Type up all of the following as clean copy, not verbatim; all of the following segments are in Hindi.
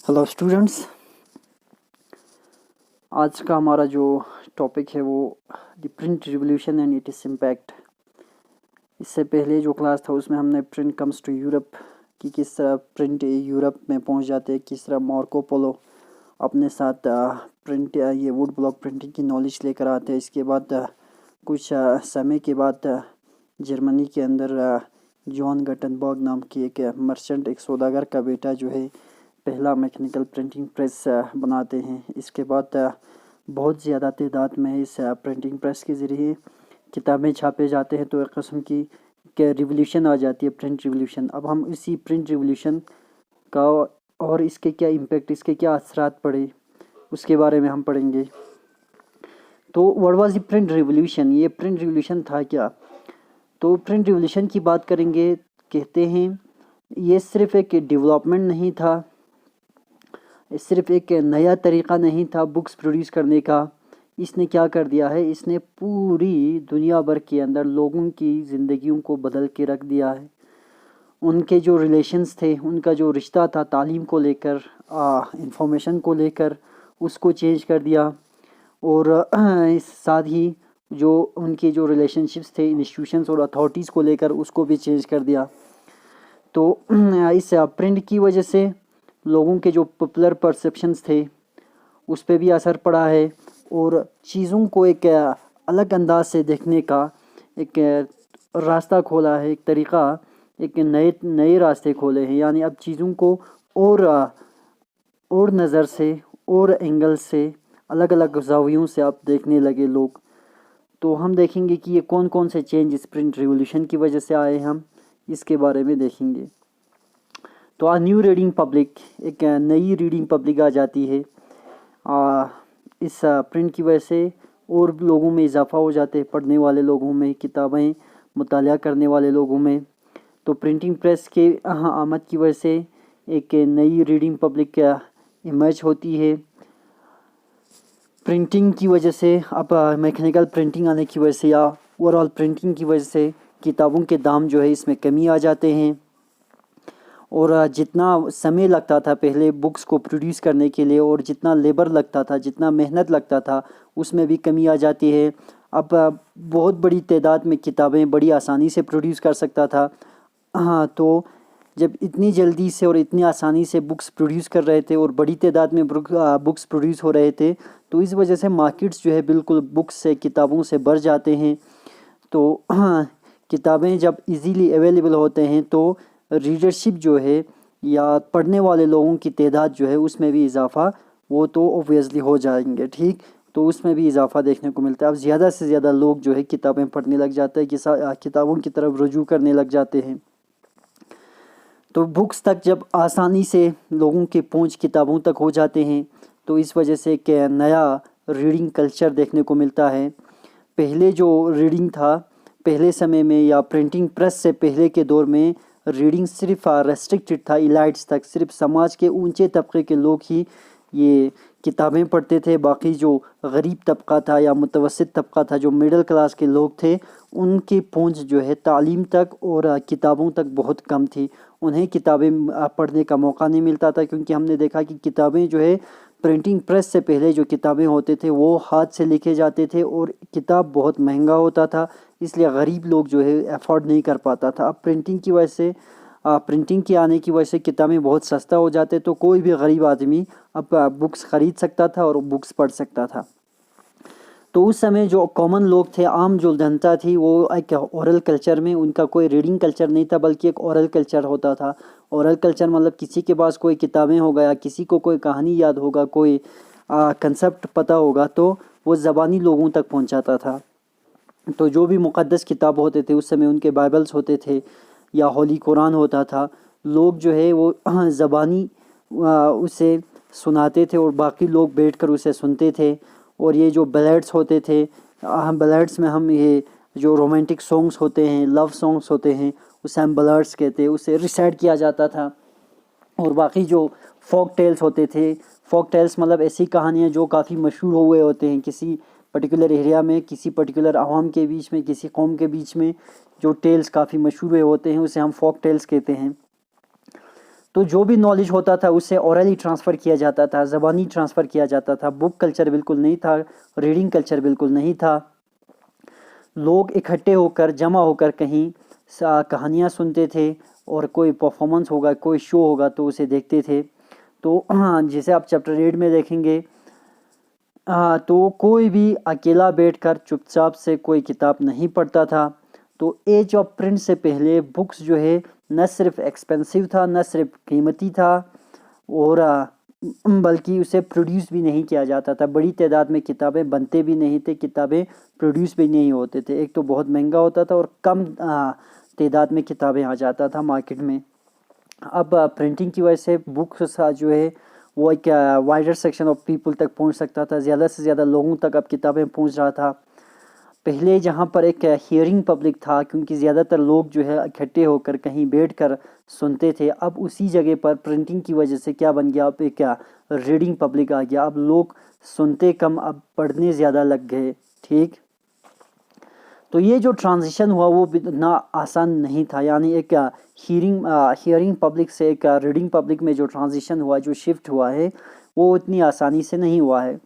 हेलो स्टूडेंट्स, आज का हमारा जो टॉपिक है वो the print revolution and its impact. इससे पहले जो क्लास था उसमें हमने प्रिंट कम्स टू यूरोप कि किस तरह प्रिंट यूरोप में पहुंच जाते हैं, किस तरह मार्को पोलो अपने साथ प्रिंट ये वुड ब्लॉक प्रिंटिंग की नॉलेज लेकर आते हैं। इसके बाद कुछ समय के बाद जर्मनी के अंदर जॉन गटनबर्ग नाम की एक मर्चेंट, एक सौदागर का बेटा जो है पहला मैकेनिकल प्रिंटिंग प्रेस बनाते हैं। इसके बाद बहुत ज़्यादा तादाद में इस प्रिंटिंग प्रेस के ज़रिए किताबें छापे जाते हैं, तो एक किस्म की रिवोल्यूशन आ जाती है, प्रिंट रिवोल्यूशन। अब हम इसी प्रिंट रिवोल्यूशन का और इसके क्या इम्पेक्ट, इसके क्या असरात पड़े, उसके बारे में हम पढ़ेंगे। तो what was the print revolution? ये प्रिंट रिवोल्यूशन था क्या? तो प्रिंट रिवोल्यूशन की बात करेंगे, कहते हैं ये सिर्फ एक डेवलपमेंट नहीं था, सिर्फ एक नया तरीक़ा नहीं था बुक्स प्रोड्यूस करने का। इसने क्या कर दिया है, इसने पूरी दुनिया भर के अंदर लोगों की ज़िंदगियों को बदल के रख दिया है। उनके जो रिलेशंस थे, उनका जो रिश्ता था तालीम को लेकर, इंफॉर्मेशन को लेकर, उसको चेंज कर दिया। और इस साथ ही जो उनके जो रिलेशनशिप्स थे इंस्टीट्यूशंस और अथॉरिटीज़ को लेकर, उसको भी चेंज कर दिया। तो इस प्रिंट की वजह से लोगों के जो पॉपुलर परसेप्शंस थे उस पर भी असर पड़ा है, और चीज़ों को एक अलग अंदाज से देखने का एक रास्ता खोला है, एक तरीक़ा, एक नए नए रास्ते खोले हैं। यानी अब चीज़ों को और नज़र से और एंगल से, अलग अलग ज़ावियों से आप देखने लगे लोग। तो हम देखेंगे कि ये कौन कौन से चेंज इस प्रिंट रिवॉल्यूशन की वजह से आए, हम इसके बारे में देखेंगे। तो न्यू रीडिंग पब्लिक, एक नई रीडिंग पब्लिक आ जाती है इस प्रिंट की वजह से, और लोगों में इजाफा हो जाते हैं, पढ़ने वाले लोगों में, किताबें मुतालिया करने वाले लोगों में। तो प्रिंटिंग प्रेस के आमद की वजह से एक नई रीडिंग पब्लिक इमर्ज होती है। प्रिंटिंग की वजह से, अब मैकेनिकल प्रिंटिंग आने की वजह से या ओवरऑल प्रिंटिंग की वजह से किताबों के दाम जो है इसमें कमी आ जाते हैं, और जितना समय लगता था पहले बुक्स को प्रोड्यूस करने के लिए, और जितना लेबर लगता था, जितना मेहनत लगता था, उसमें भी कमी आ जाती है। अब बहुत बड़ी तादाद में किताबें बड़ी आसानी से प्रोड्यूस कर सकता था। तो जब इतनी जल्दी से और इतनी आसानी से बुक्स प्रोड्यूस कर रहे थे और बड़ी तादाद में बुक्स प्रोड्यूस हो रहे थे, तो इस वजह से मार्केट्स जो है बिल्कुल बुक्स से, किताबों से भर जाते हैं। तो किताबें जब इजीली अवेलेबल होते हैं तो रीडरशिप जो है या पढ़ने वाले लोगों की तादाद जो है उसमें भी इजाफ़ा, वो तो ऑब्वियसली हो जाएंगे, ठीक। तो उसमें भी इजाफ़ा देखने को मिलता है। अब ज़्यादा से ज़्यादा लोग जो है किताबें पढ़ने लग जाते हैं, किताबों की तरफ रुजू करने लग जाते हैं। तो बुक्स तक जब आसानी से लोगों के पहुंच किताबों तक हो जाते हैं, तो इस वजह से एक नया रीडिंग कल्चर देखने को मिलता है। पहले जो रीडिंग था, पहले समय में या प्रिंटिंग प्रेस से पहले के दौर में रीडिंग सिर्फ रेस्ट्रिक्टेड था इलाइट्स तक, सिर्फ समाज के ऊंचे तबके के लोग ही ये किताबें पढ़ते थे। बाकी जो गरीब तबका था या मुतवसत तबका था, जो मिडिल क्लास के लोग थे, उनकी पहुंच जो है तालीम तक और किताबों तक बहुत कम थी। उन्हें किताबें पढ़ने का मौका नहीं मिलता था, क्योंकि हमने देखा कि किताबें जो है प्रिंटिंग प्रेस से पहले जो किताबें होते थे वो हाथ से लिखे जाते थे, और किताब बहुत महंगा होता था, इसलिए गरीब लोग जो है अफोर्ड नहीं कर पाता था। अब प्रिंटिंग की वजह से, प्रिंटिंग के आने की वजह से किताबें बहुत सस्ता हो जाते, तो कोई भी गरीब आदमी अब बुक्स ख़रीद सकता था और बुक्स पढ़ सकता था। तो उस समय जो कॉमन लोग थे, आम जो जनता थी, वो एक ओरल कल्चर में, उनका कोई रीडिंग कल्चर नहीं था, बल्कि एक ओरल कल्चर होता था। ओरल कल्चर मतलब किसी के पास कोई किताबें होगा या किसी को कोई कहानी याद होगा, कोई कंसेप्ट पता होगा, तो वो ज़बानी लोगों तक पहुंचाता था। तो जो भी मुक़द्दस किताब होते थे उस समय, उनके बाइबल्स होते थे या होली कुरान होता था, लोग जो है वो ज़बानी उसे सुनाते थे और बाकी लोग बैठकर उसे सुनते थे। और ये जो बैलेड्स होते थे, बैलेड्स में हम ये जो रोमांटिक सॉन्ग्स होते हैं, लव सॉन्ग्स होते हैं, उसे हम बैलेड्स कहते हैं, उसे रिसाइट किया जाता था। और बाकी जो फोक टेल्स होते थे, फोक टेल्स मतलब ऐसी कहानियाँ जो काफ़ी मशहूर हुए होते हैं किसी पर्टिकुलर एरिया में, किसी पर्टिकुलर आवाम के बीच में, किसी कौम के बीच में, जो टेल्स काफ़ी मशहूर हुए होते हैं, उसे हम फोक टेल्स कहते हैं। तो जो भी नॉलेज होता था उससे ओरली ट्रांसफ़र किया जाता था, ज़बानी ट्रांसफ़र किया जाता था। बुक कल्चर बिल्कुल नहीं था, रीडिंग कल्चर बिल्कुल नहीं था। लोग इकट्ठे होकर, जमा होकर कहीं कहानियाँ सुनते थे, और कोई परफॉर्मेंस होगा, कोई शो होगा तो उसे देखते थे। तो जैसे आप चैप्टर 8 में देखेंगे, तो कोई भी अकेला बैठकर चुपचाप से कोई किताब नहीं पढ़ता था। तो एज ऑफ प्रिंट से पहले बुक्स जो है न सिर्फ एक्सपेंसिव था, न सिर्फ कीमती था, और बल्कि उसे प्रोड्यूस भी नहीं किया जाता था। बड़ी तादाद में किताबें बनते भी नहीं थे, किताबें प्रोड्यूस भी नहीं होते थे। एक तो बहुत महंगा होता था, और कम तादाद में किताबें आ जाता था मार्केट में। अब प्रिंटिंग की वजह से बुक्स जो है वो एक वाइडर सेक्शन ऑफ पीपल तक पहुंच सकता था, ज़्यादा से ज़्यादा लोगों तक अब किताबें पहुंच रहा था। पहले जहां पर एक हियरिंग पब्लिक था, क्योंकि ज़्यादातर लोग जो है इकट्ठे होकर कहीं बैठकर सुनते थे, अब उसी जगह पर प्रिंटिंग की वजह से क्या बन गया, अब एक रीडिंग पब्लिक आ गया। अब लोग सुनते कम, अब पढ़ने ज़्यादा लग गए। ठीक, तो ये जो ट्रांजिशन हुआ वो इतना आसान नहीं था, यानी एक हियरिंग पब्लिक से एक रीडिंग पब्लिक में जो ट्रांजिशन हुआ, जो शिफ्ट हुआ है, वो इतनी आसानी से नहीं हुआ है।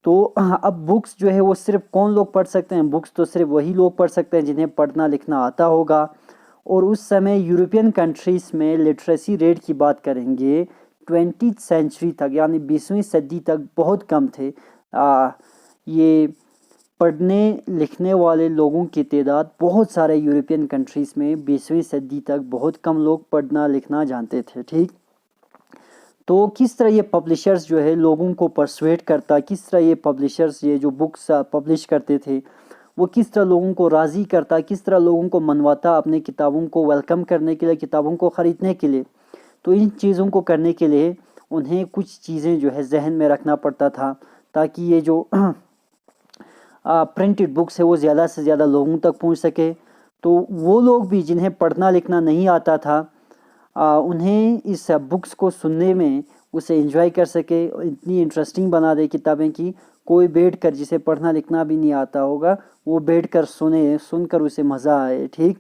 तो अब बुक्स जो है वो सिर्फ कौन लोग पढ़ सकते हैं? बुक्स तो सिर्फ वही लोग पढ़ सकते हैं जिन्हें पढ़ना लिखना आता होगा। और उस समय यूरोपियन कंट्रीज़ में लिटरेसी रेट की बात करेंगे 20th सेंचुरी तक, यानी 20वीं सदी तक बहुत कम थे। ये पढ़ने लिखने वाले लोगों की तादाद बहुत सारे यूरोपियन कंट्रीज़ में 20वीं सदी तक बहुत कम लोग पढ़ना लिखना जानते थे। ठीक, तो किस तरह ये पब्लिशर्स जो है लोगों को परसुएट करता, किस तरह ये पब्लिशर्स ये जो बुक्स पब्लिश करते थे वो किस तरह लोगों को राज़ी करता, किस तरह लोगों को मनवाता अपने किताबों को वेलकम करने के लिए, किताबों को ख़रीदने के लिए। तो इन चीज़ों को करने के लिए उन्हें कुछ चीज़ें जो है जहन में रखना पड़ता था, ताकि ये जो प्रिंटेड बुक्स है वो ज़्यादा से ज़्यादा लोगों तक पहुंच सके। तो वो लोग भी जिन्हें पढ़ना लिखना नहीं आता था, उन्हें इस बुक्स को सुनने में उसे एंजॉय कर सके, इतनी इंटरेस्टिंग बना दे किताबें कि कोई बैठकर, जिसे पढ़ना लिखना भी नहीं आता होगा, वो बैठकर सुने, सुनकर उसे मज़ा आए। ठीक,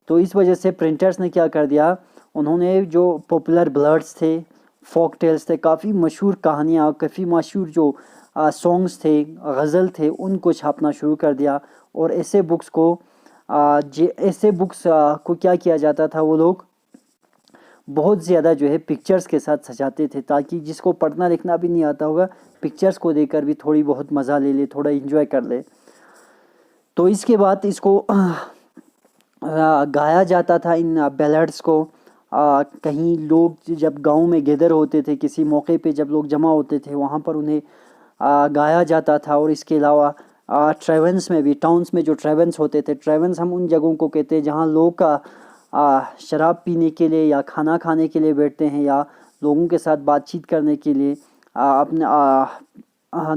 तो इस वजह से प्रिंटर्स ने क्या कर दिया, उन्होंने जो पॉपुलर ब्लर्ड्स थे, फोक टेल्स थे, काफ़ी मशहूर कहानियाँ, काफ़ी मशहूर जो सॉन्ग्स थे, गज़ल थे, उनको छापना शुरू कर दिया। और ऐसे बुक्स को क्या किया जाता था, वो लोग बहुत ज़्यादा जो है पिक्चर्स के साथ सजाते थे, ताकि जिसको पढ़ना लिखना भी नहीं आता होगा पिक्चर्स को देखकर भी थोड़ी बहुत मज़ा ले ले, थोड़ा इन्जॉय कर ले। तो इसके बाद इसको गाया जाता था, इन बैलड्स को। कहीं लोग जब गांव में गैदर होते थे, किसी मौके पे जब लोग जमा होते थे, वहाँ पर उन्हें गाया जाता था। और इसके अलावा ट्रेवन्स में भी, टाउन्स में जो ट्रेवन्स होते थे, ट्रेवन्स हम उन जगहों को कहते हैं जहाँ लोग शराब पीने के लिए या खाना खाने के लिए बैठते हैं, या लोगों के साथ बातचीत करने के लिए अपने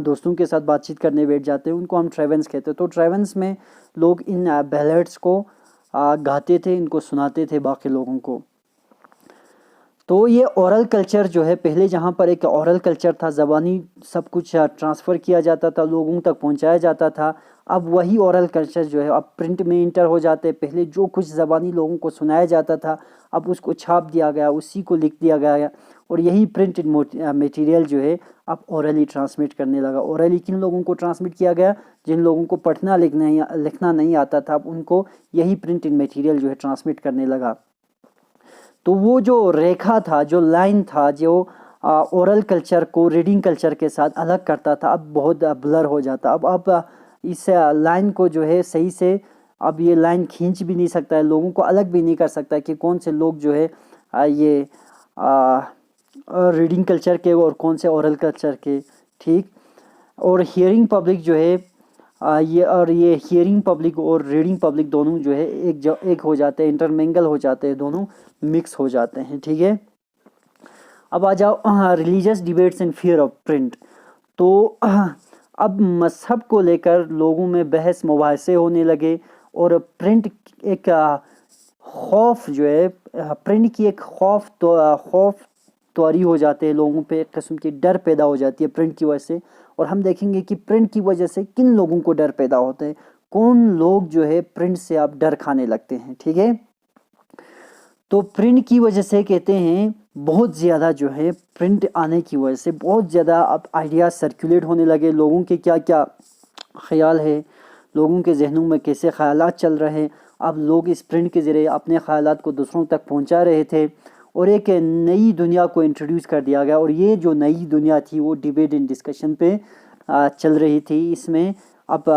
दोस्तों के साथ बातचीत करने बैठ जाते हैं, उनको हम ट्रेवन्स कहते हैं। तो ट्रेवन्स में लोग इन बैलेड्स को गाते थे, इनको सुनाते थे बाकी लोगों को। तो ये ओरल कल्चर जो है, पहले जहाँ पर एक ओरल कल्चर था, ज़बानी सब कुछ ट्रांसफ़र किया जाता था, लोगों तक पहुँचाया जाता था, अब वही ओरल कल्चर जो है अब प्रिंट में इंटर हो जाते। पहले जो कुछ ज़बानी लोगों को सुनाया जाता था, अब उसको छाप दिया गया, उसी को लिख दिया गया, और यही प्रिंटेड मटेरियल जो है अब ओरली ट्रांसमिट करने लगा। ओरली किन लोगों को ट्रांसमिट किया गया? जिन लोगों को पढ़ना लिखना नहीं आता था, अब उनको यही प्रिंटेड मटेरियल जो है ट्रांसमिट करने लगा। तो वो जो रेखा था, जो लाइन था, जो ओरल कल्चर को रीडिंग कल्चर के साथ अलग करता था, अब बहुत ब्लर हो जाता। अब इस लाइन को जो है सही से अब ये लाइन खींच भी नहीं सकता है, लोगों को अलग भी नहीं कर सकता कि कौन से लोग जो है ये रीडिंग कल्चर के और कौन से ओरल कल्चर के। ठीक, और हियरिंग पब्लिक जो है ये हियरिंग पब्लिक और रीडिंग पब्लिक दोनों जो है एक हो जाते हैं, इंटरमिंगल हो जाते हैं, दोनों मिक्स हो जाते हैं। ठीक है, अब आ जाओ religious debates and fear of print. तो अब मजहब को लेकर लोगों में बहस मुबाहसे होने लगे, और प्रिंट एक खौफ जो है, प्रिंट की एक खौफ तवारी हो जाते हैं लोगों पे, एक किस्म की डर पैदा हो जाती है प्रिंट की वजह से। और हम देखेंगे कि प्रिंट की वजह से किन लोगों को डर पैदा होता है, कौन लोग जो है प्रिंट से आप डर खाने लगते हैं। ठीक है, तो प्रिंट की वजह से कहते हैं बहुत ज़्यादा जो है प्रिंट आने की वजह से बहुत ज़्यादा अब आइडियाज़ सर्कुलेट होने लगे, लोगों के क्या क्या ख्याल है, लोगों के जहनों में कैसे ख्यालात चल रहे हैं। अब लोग इस प्रिंट के ज़रिए अपने ख्यालात को दूसरों तक पहुंचा रहे थे और एक नई दुनिया को इंट्रोड्यूस कर दिया गया। और ये जो नई दुनिया थी वो डिबेट एंड डिस्कशन पे चल रही थी। इसमें अब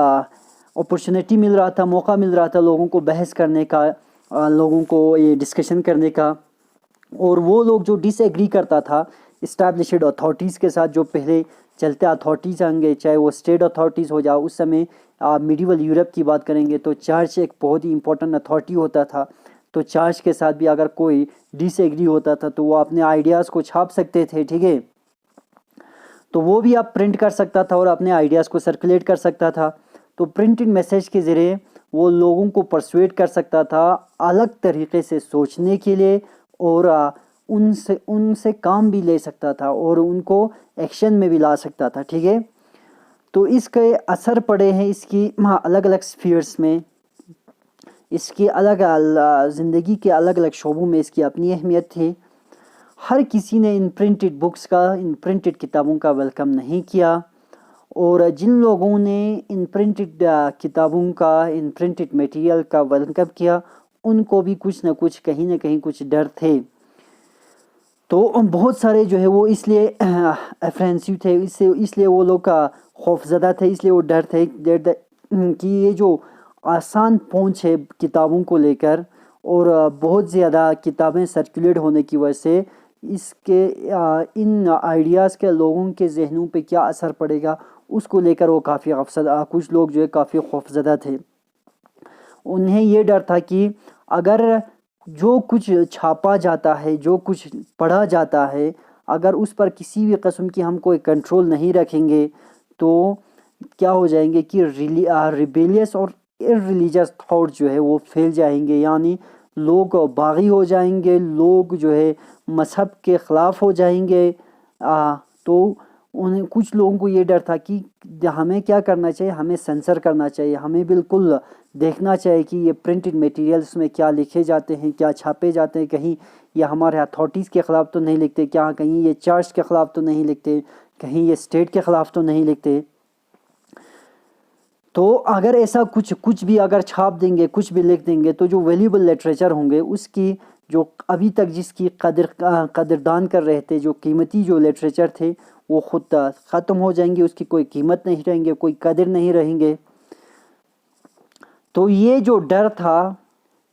अपॉर्चुनिटी मिल रहा था, मौका मिल रहा था लोगों को बहस करने का, लोगों को ये डिस्कशन करने का। और वो लोग जो डिसएग्री करता था इस्टेब्लिश्ड अथॉरिटीज़ के साथ, जो पहले चलते अथॉरिटीज़ होंगे, चाहे वो स्टेट अथॉरिटीज़ हो जाओ, उस समय मिडिवल यूरोप की बात करेंगे तो चर्च एक बहुत ही इंपॉर्टेंट अथॉरिटी होता था। तो चर्च के साथ भी अगर कोई डिसएग्री होता था तो वो अपने आइडियाज़ को छाप सकते थे, ठीक है। तो वो भी आप प्रिंट कर सकता था और अपने आइडियाज़ को सर्कुलेट कर सकता था। तो प्रिंटेड मैसेज के ज़रिए वो लोगों को परसुएट कर सकता था अलग तरीके से सोचने के लिए, और उनसे काम भी ले सकता था और उनको एक्शन में भी ला सकता था, ठीक है। तो इसके असर पड़े हैं इसकी अलग अलग स्फीयर्स में, इसकी अलग ज़िंदगी के अलग अलग शोबों में इसकी अपनी अहमियत थी। हर किसी ने इन प्रिंटेड बुक्स का, इन प्रिंटेड किताबों का वेलकम नहीं किया, और जिन लोगों ने इन प्रिंटेड किताबों का, इन प्रिंटेड मटेरियल का वेलकम किया, उनको भी कुछ ना कुछ, कहीं ना कहीं कुछ डर थे। तो बहुत सारे जो है वो इसलिए अफ्रेंसिव थे, इसलिए वो लोग का खौफज़दा थे, इसलिए वो डर थे कि ये जो आसान पहुंच है किताबों को लेकर, और बहुत ज़्यादा किताबें सर्कुलेट होने की वजह से इसके इन आइडियाज़ के लोगों के जहनों पे क्या असर पड़ेगा उसको लेकर वो काफ़ी कुछ लोग जो है काफ़ी खौफज़दा थे। उन्हें ये डर था कि अगर जो कुछ छापा जाता है, जो कुछ पढ़ा जाता है, अगर उस पर किसी भी किस्म की हम कोई कंट्रोल नहीं रखेंगे तो क्या हो जाएंगे कि रिबेलियस और इररिलीजियस थॉट जो है वो फैल जाएंगे, यानी लोग बागी हो जाएंगे, लोग जो है मजहब के ख़िलाफ़ हो जाएंगे। तो उन्हें, कुछ लोगों को ये डर था कि हमें क्या करना चाहिए, हमें सेंसर करना चाहिए, हमें बिल्कुल देखना चाहिए कि ये प्रिंटेड मटेरियल्स में क्या लिखे जाते हैं, क्या छापे जाते हैं, कहीं ये हमारे अथॉरिटीज़ के ख़िलाफ़ तो नहीं लिखते, क्या कहीं ये चर्च के ख़िलाफ़ तो नहीं लिखते, कहीं ये स्टेट के ख़िलाफ़ तो नहीं लिखते। तो अगर ऐसा कुछ भी अगर छाप देंगे, कुछ भी लिख देंगे, तो जो वैल्यूएबल लिटरेचर होंगे उसकी, जो अभी तक जिसकी कदरदान कर रहे थे, जो कीमती जो लिटरेचर थे, वो खुद ख़त्म हो जाएंगे, उसकी कोई कीमत नहीं रहेंगे, कोई कदर नहीं रहेंगे। तो ये जो डर था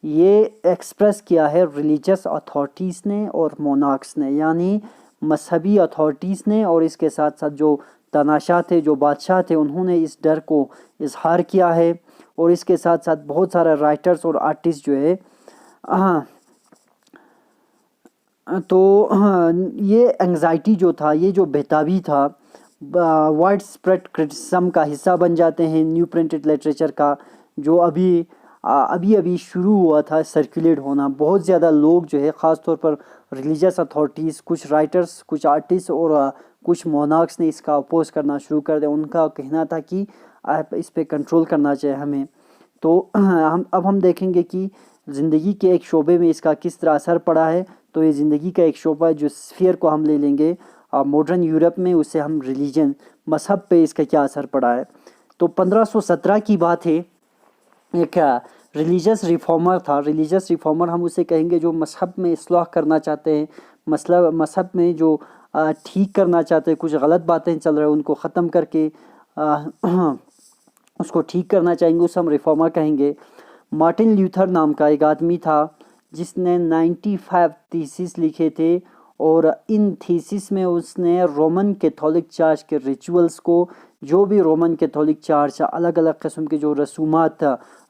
ये एक्सप्रेस किया है रिलीजियस अथॉरिटीज़ ने और मोनार्क्स ने, यानी मजहबी अथॉरिटीज़ ने, और इसके साथ साथ जो तानाशाह थे, जो बादशाह थे, उन्होंने इस डर को इजहार किया है। और इसके साथ साथ बहुत सारे राइटर्स और आर्टिस्ट जो है, हाँ, तो ये एंग्जाइटी जो था, ये जो बेताबी था, वाइड स्प्रेड क्रिटिसिज्म का हिस्सा बन जाते हैं न्यू प्रिंटेड लिटरेचर का, जो अभी शुरू हुआ था सर्कुलेट होना। बहुत ज़्यादा लोग जो है, ख़ास तौर पर रिलीजियस अथॉरिटीज़, कुछ राइटर्स, कुछ आर्टिस्ट और कुछ मोनार्क्स ने इसका अपोज करना शुरू कर दिया। उनका कहना था कि आप इस पे कंट्रोल करना चाहिए हमें। तो हम देखेंगे कि ज़िंदगी के एक शोबे में इसका किस तरह असर पड़ा है। तो ये ज़िंदगी का एक शोबा, जो स्फीयर को हम ले लेंगे मॉडर्न यूरोप में, उससे हम रिलीजन, मजहब पे इसका क्या असर पड़ा है। तो 1517 की बात है, एक रिलीजियस रिफॉर्मर था। रिलीजियस रिफॉर्मर हम उसे कहेंगे जो मजहब में इस्लाह करना चाहते हैं, मजहब में जो ठीक करना चाहते हैं, कुछ गलत बातें चल रहे हैं उनको ख़त्म करके उसको ठीक करना चाहेंगे, उसे हम रिफॉर्मर कहेंगे। मार्टिन ल्यूथर नाम का एक आदमी था जिसने 95 थीसिस लिखे थे, और इन थीसिस में उसने रोमन कैथोलिक चर्च के रिचुअल्स को, जो भी रोमन कैथोलिक चर्च अलग अलग किस्म के जो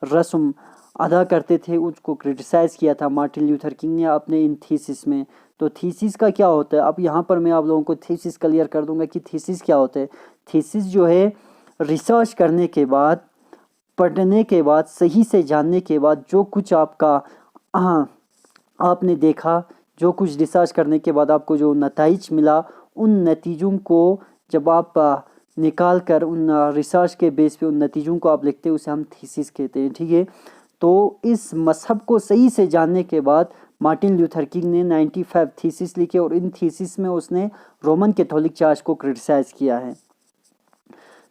रस्म अदा करते थे, उसको क्रिटिसाइज़ किया था मार्टिन ल्यूथर किंग ने अपने इन थीसिस में। तो थीसिस का क्या होता है, अब यहाँ पर मैं आप लोगों को थीसिस क्लियर कर दूंगा कि थीसिस क्या होता है। थीसिस जो है, रिसर्च करने के बाद, पढ़ने के बाद, सही से जानने के बाद, जो कुछ आपने देखा, जो कुछ रिसर्च करने के बाद आपको जो नताइज मिला, उन नतीजों को जब आप निकाल कर उन रिसर्च के बेस पे उन नतीजों को आप लिखते हैं, उसे हम थीसिस कहते हैं, ठीक है। तो इस मजहब को सही से जानने के बाद मार्टिन ल्यूथर किंग ने 95 थीसिस लिखे और इन थीसिस में उसने रोमन कैथोलिक चर्च को क्रिटिसाइज किया है।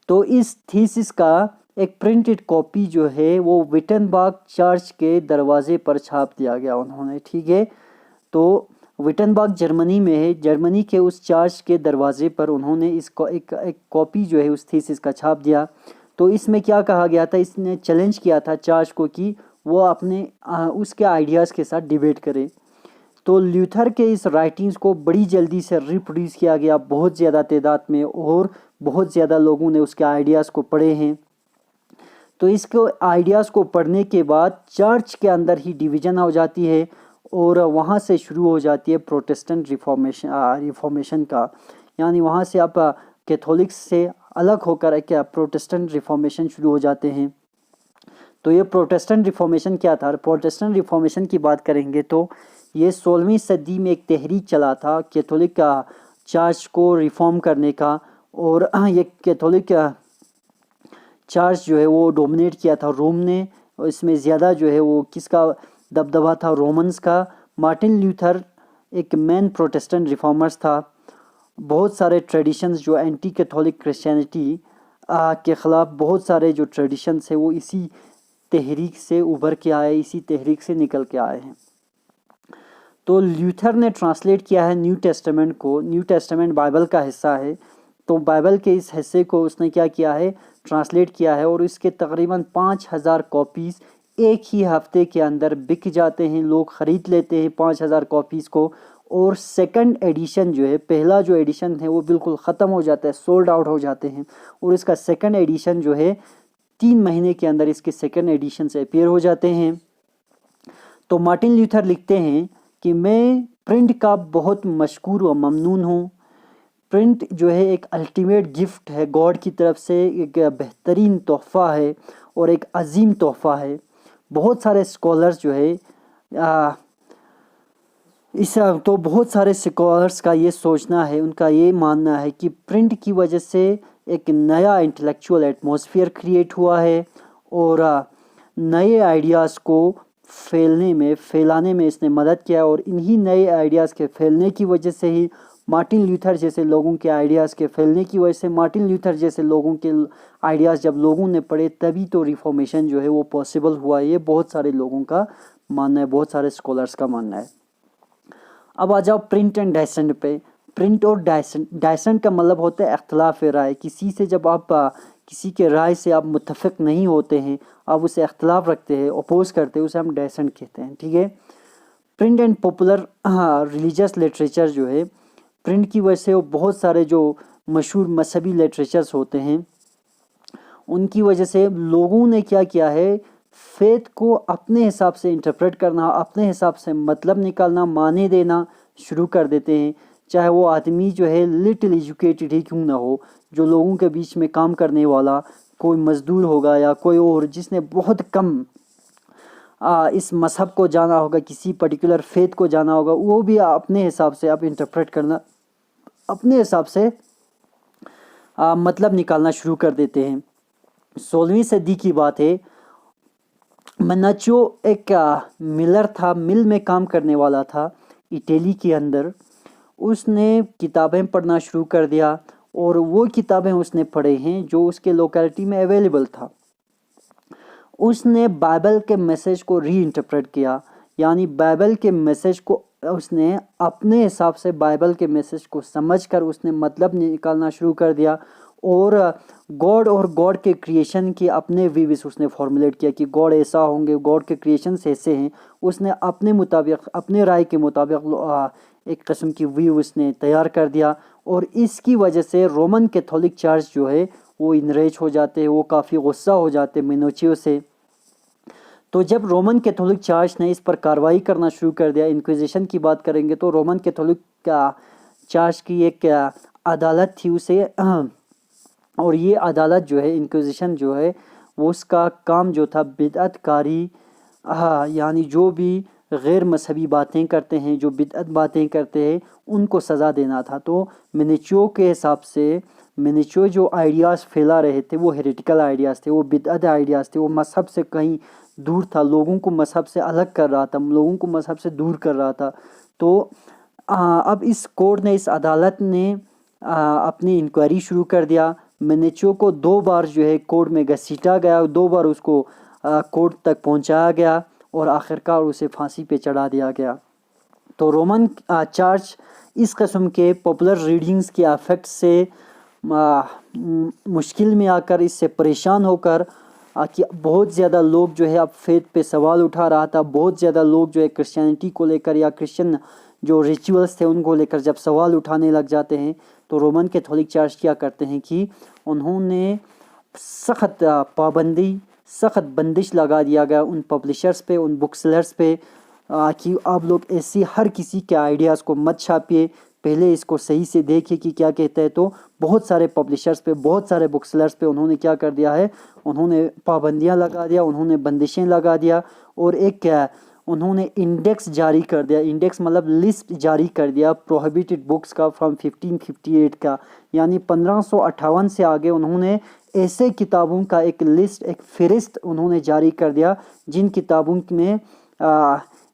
तो इस थीसिस का एक प्रिंटेड कॉपी जो है वो विटनबर्ग चर्च के दरवाजे पर छाप दिया गया उन्होंने, ठीक है। तो विटनबर्ग जर्मनी में है, जर्मनी के उस चर्च के दरवाजे पर उन्होंने इसको एक कॉपी जो है उस थीसिस का छाप दिया। तो इसमें क्या कहा गया था, इसने चैलेंज किया था चर्च को कि वो अपने उसके आइडियाज़ के साथ डिबेट करे। तो ल्यूथर के इस राइटिंग्स को बड़ी जल्दी से रिप्रोड्यूस किया गया बहुत ज़्यादा तादाद में, और बहुत ज़्यादा लोगों ने उसके आइडियाज़ को पढ़े हैं। तो इसको आइडियाज़ को पढ़ने के बाद चर्च के अंदर ही डिवीज़न हो जाती है और वहाँ से शुरू हो जाती है प्रोटेस्टेंट रिफॉर्मेशन का, यानी वहाँ से आप कैथोलिक्स से अलग होकर एक प्रोटेस्टेंट रिफॉर्मेशन शुरू हो जाते हैं। तो ये प्रोटेस्टेंट रिफॉर्मेशन क्या था? प्रोटेस्टेंट रिफॉर्मेशन की बात करेंगे तो ये 16वीं सदी में एक तहरीक चला था कैथोलिक का चर्च को रिफॉर्म करने का, और ये कैथोलिक चर्च जो है वो डोमिनेट किया था रोम ने, और इसमें ज़्यादा जो है वो किसका दबदबा था? रोमन्स का। मार्टिन ल्यूथर एक मेन प्रोटेस्टेंट रिफॉर्मर्स था। बहुत सारे ट्रेडिशंस जो एंटी कैथोलिक क्रिश्चियनिटी के ख़िलाफ़ बहुत सारे जो ट्रेडिशंस है वो इसी तहरीक से उभर के आए, इसी तहरीक से निकल के आए हैं। तो ल्यूथर ने ट्रांसलेट किया है न्यू टेस्टामेंट को। न्यू टेस्टामेंट बाइबल का हिस्सा है, तो बाइबल के इस हिस्से को उसने क्या किया है? ट्रांसलेट किया है, और इसके तकरीबन 5000 कॉपीज़ एक ही हफ्ते के अंदर बिक जाते हैं, लोग ख़रीद लेते हैं 5000 कॉपीज़ को। और सेकंड एडिशन जो है, पहला जो एडिशन है वो बिल्कुल ख़त्म हो जाता है, सोल्ड आउट हो जाते हैं, और इसका सेकंड एडिशन जो है 3 महीने के अंदर इसके सेकंड एडिशन से अपीयर हो जाते हैं। तो मार्टिन ल्यूथर लिखते हैं कि मैं प्रिंट का बहुत मशकूर व ममनून हूँ। प्रिंट जो है एक अल्टीमेट गिफ्ट है गॉड की तरफ से, एक बेहतरीन तोहफ़ा है और एक अजीम तोहफ़ा है। बहुत सारे स्कॉलर्स जो है तो बहुत सारे स्कॉलर्स का ये सोचना है, उनका ये मानना है कि प्रिंट की वजह से एक नया इंटेलेक्चुअल एटमॉस्फेयर क्रिएट हुआ है, और नए आइडियाज़ को फैलाने में इसने मदद किया, और इन्हीं नए आइडियाज़ के फैलने की वजह से ही मार्टिन ल्यूथर जैसे लोगों के आइडियाज़ के फैलने की वजह से, मार्टिन ल्यूथर जैसे लोगों के आइडियाज़ जब लोगों ने पढ़े तभी तो रिफॉर्मेशन जो है वो पॉसिबल हुआ। ये बहुत सारे लोगों का मानना है, बहुत सारे स्कॉलर्स का मानना है। अब आ जाओ प्रिंट एंड डाइसेंट पे। प्रिंट और डाइसेंट का मतलब होता है इख्तलाफ राय। किसी से जब आप किसी के राय से आप मुत्तफ़िक नहीं होते हैं, आप उसे इख्तलाफ रखते हैं, अपोज करते हैं, उसे हम डाइसेंट कहते हैं, ठीक है। Print and popular religious literature जो है, प्रिंट की वजह से वो बहुत सारे जो मशहूर मजहबी लिटरेचर्स होते हैं उनकी वजह से लोगों ने क्या किया है, फेथ को अपने हिसाब से इंटरप्रेट करना, अपने हिसाब से मतलब निकालना, माने देना शुरू कर देते हैं। चाहे वो आदमी जो है लिटिल एजुकेटेड ही क्यों ना हो, जो लोगों के बीच में काम करने वाला कोई मज़दूर होगा या कोई और जिसने बहुत कम इस मज़हब को जाना होगा, किसी पर्टिकुलर फेथ को जाना होगा, वो भी अपने हिसाब से आप इंटरप्रेट करना, अपने हिसाब से मतलब निकालना शुरू कर देते हैं। 16वीं सदी की बात है। मनाचो एक मिलर था, मिल में काम करने वाला था इटली के अंदर। उसने किताबें पढ़ना शुरू कर दिया, और वो किताबें उसने पढ़े हैं जो उसके लोकेलिटी में अवेलेबल था। उसने बाइबल के मैसेज को री इंटरप्रेट किया, यानी बाइबल के मैसेज को उसने अपने हिसाब से बाइबल के मैसेज को समझकर उसने मतलब निकालना शुरू कर दिया, और गॉड और गॉड के क्रिएशन के अपने व्यूज उसने फॉर्मुलेट किया कि गॉड ऐसा होंगे, गॉड के क्रिएशंस ऐसे हैं। उसने अपने मुताबिक, अपने राय के मुताबिक एक किस्म की व्यू उसने तैयार कर दिया, और इसकी वजह से रोमन कैथोलिक चर्च जो है वो इनरेज हो जाते हैं, वो काफ़ी गुस्सा हो जाते मिनोचियो से। तो जब रोमन कैथोलिक चर्च ने इस पर कार्रवाई करना शुरू कर दिया, इंक्विजिशन की बात करेंगे तो रोमन कैथोलिक चर्च की एक अदालत थी उसे, और ये अदालत जो है, इंक्विजिशन जो है, वो उसका काम जो था बिदअतकारी, यानी जो भी गैर मजहबी बातें करते हैं, जो बिदअत बातें करते हैं, उनको सज़ा देना था। तो मिनिचो के हिसाब से मेनेचो जो आइडियाज़ फैला रहे थे वो हेरेटिकल आइडियाज़ थे, वो बिदअत आइडियाज़ थे, वो मज़हब से कहीं दूर था, लोगों को मज़हब से अलग कर रहा था, लोगों को मज़हब से दूर कर रहा था। तो अब इस कोर्ट ने, इस अदालत ने अपनी इंक्वायरी शुरू कर दिया। मेनेचो को 2 बार जो है कोर्ट में घसीटा गया, 2 बार उसको कोर्ट तक पहुंचाया गया और आखिरकार उसे फांसी पे चढ़ा दिया गया। तो रोमन चार्च इस किस्म के पॉपुलर रीडिंग्स के अफेक्ट से मुश्किल में आकर, इससे परेशान होकर कि बहुत ज़्यादा लोग जो है अब फेथ पे सवाल उठा रहा था, बहुत ज़्यादा लोग जो है क्रिश्चियनिटी को लेकर या क्रिश्चियन जो रिचुअल्स थे उनको लेकर जब सवाल उठाने लग जाते हैं, तो रोमन कैथोलिक चर्च क्या करते हैं कि उन्होंने सख्त पाबंदी, सख्त बंदिश लगा दिया गया उन पब्लिशर्स पे, उन बुक सेलर्स पे कि आप लोग ऐसी हर किसी के आइडियाज़ को मत छापिए, पहले इसको सही से देखिए कि क्या कहता है। तो बहुत सारे पब्लिशर्स पे, बहुत सारे बुक सेलर्स पे उन्होंने क्या कर दिया है, उन्होंने पाबंदियां लगा दिया, उन्होंने बंदिशें लगा दिया और एक उन्होंने इंडेक्स जारी कर दिया। इंडेक्स मतलब लिस्ट जारी कर दिया प्रोहिबिटेड बुक्स का फ्रॉम 1558 का, यानी 1558 से आगे उन्होंने ऐसे किताबों का एक लिस्ट, एक फ़हरिस्त उन्होंने जारी कर दिया जिन किताबों में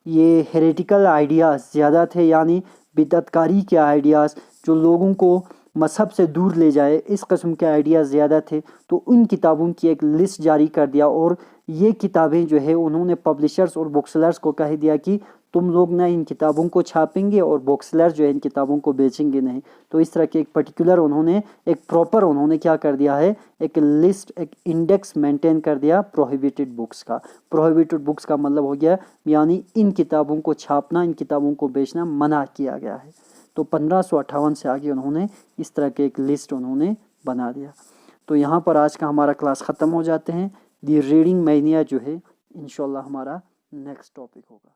ये हेरेटिकल आइडियाज़ ज़्यादा थे, यानी बिदअतकारी के आइडियाज़ जो लोगों को मज़हब से दूर ले जाए, इस किस्म के आइडियाज़ ज़्यादा थे। तो उन किताबों की एक लिस्ट जारी कर दिया और ये किताबें जो है उन्होंने पब्लिशर्स और बुक सेलर्स को कह दिया कि तुम लोग ना इन किताबों को छापेंगे और बुक सेलर्स जो है इन किताबों को बेचेंगे नहीं। तो इस तरह के एक पर्टिकुलर उन्होंने एक प्रॉपर उन्होंने क्या कर दिया है, एक लिस्ट, एक इंडेक्स मेंटेन कर दिया प्रोहिबिटेड बुक्स का। प्रोहिबिटेड बुक्स का मतलब हो गया यानी इन किताबों को छापना, इन किताबों को बेचना मना किया गया है। तो 1558 से आगे उन्होंने इस तरह के एक लिस्ट उन्होंने बना दिया। तो यहाँ पर आज का हमारा क्लास ख़त्म हो जाते हैं। दी रीडिंग मैनिया जो है इंशाल्लाह हमारा नेक्स्ट टॉपिक होगा।